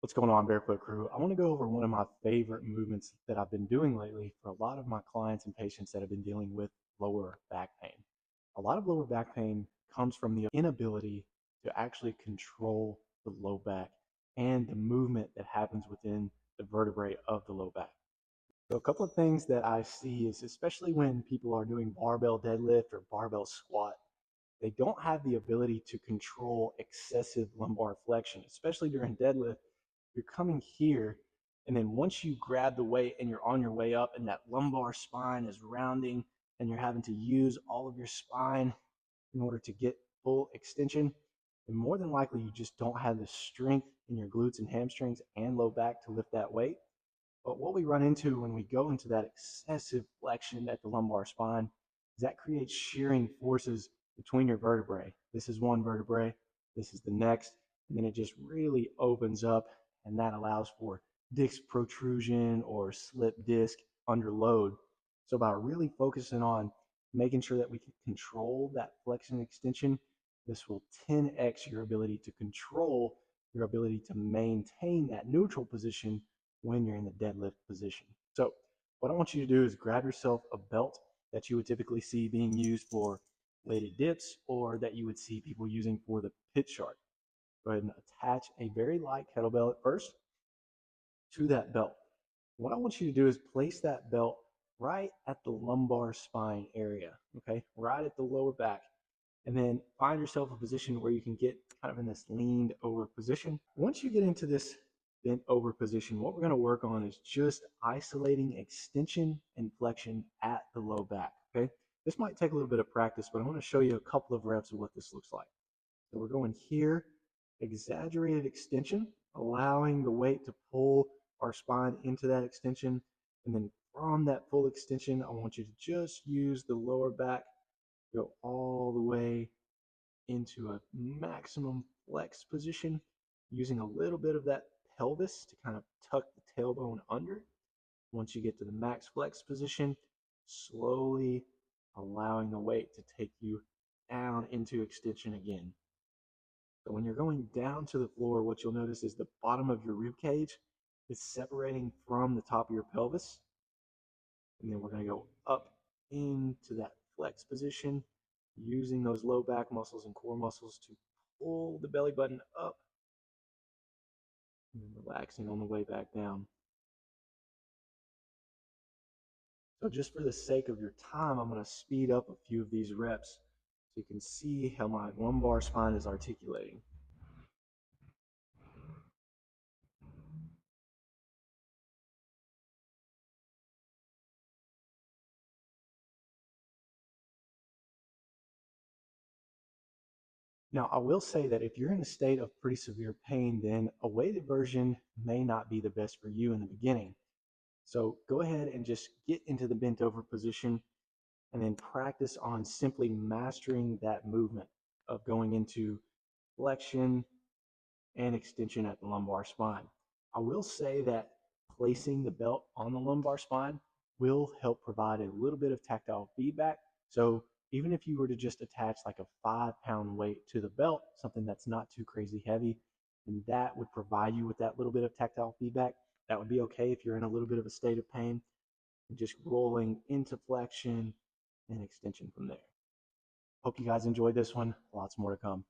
What's going on, Barefoot Crew? I want to go over one of my favorite movements that I've been doing lately for a lot of my clients and patients that have been dealing with lower back pain. A lot of lower back pain comes from the inability to actually control the low back and the movement that happens within the vertebrae of the low back. So, a couple of things that I see is especially when people are doing barbell deadlift or barbell squat, they don't have the ability to control excessive lumbar flexion, especially during deadlift. You're coming here, and then once you grab the weight and you're on your way up, and that lumbar spine is rounding, and you're having to use all of your spine in order to get full extension, and more than likely you just don't have the strength in your glutes and hamstrings and low back to lift that weight. But what we run into when we go into that excessive flexion at the lumbar spine is that creates shearing forces between your vertebrae. This is one vertebrae, this is the next, and then it just really opens up, and that allows for disc protrusion or slip disc under load. So by really focusing on making sure that we can control that flexion extension, this will 10x your ability to control your ability to maintain that neutral position when you're in the deadlift position. So what I want you to do is grab yourself a belt that you would typically see being used for weighted dips or that you would see people using for the pit shark. Go ahead and attach a very light kettlebell at first to that belt. What I want you to do is place that belt right at the lumbar spine area, okay, right at the lower back. And then find yourself a position where you can get kind of in this leaned over position. Once you get into this bent over position, what we're going to work on is just isolating extension and flexion at the low back, okay? This might take a little bit of practice, but I want to show you a couple of reps of what this looks like. So we're going here, exaggerated extension, allowing the weight to pull our spine into that extension. And then from that full extension, I want you to just use the lower back, go all the way into a maximum flex position, using a little bit of that pelvis to kind of tuck the tailbone under. Once you get to the max flex position, slowly allowing the weight to take you down into extension again. So when you're going down to the floor, what you'll notice is the bottom of your rib cage is separating from the top of your pelvis. And then we're going to go up into that flex position, using those low back muscles and core muscles to pull the belly button up and relaxing on the way back down. So just for the sake of your time, I'm going to speed up a few of these reps so you can see how my lumbar spine is articulating. Now, I will say that if you're in a state of pretty severe pain, then a weighted version may not be the best for you in the beginning. So go ahead and just get into the bent over position and then practice on simply mastering that movement of going into flexion and extension at the lumbar spine. I will say that placing the belt on the lumbar spine will help provide a little bit of tactile feedback. So even if you were to just attach like a 5 pound weight to the belt, something that's not too crazy heavy, and that would provide you with that little bit of tactile feedback. That would be okay if you're in a little bit of a state of pain, and just rolling into flexion and extension from there. Hope you guys enjoyed this one. Lots more to come.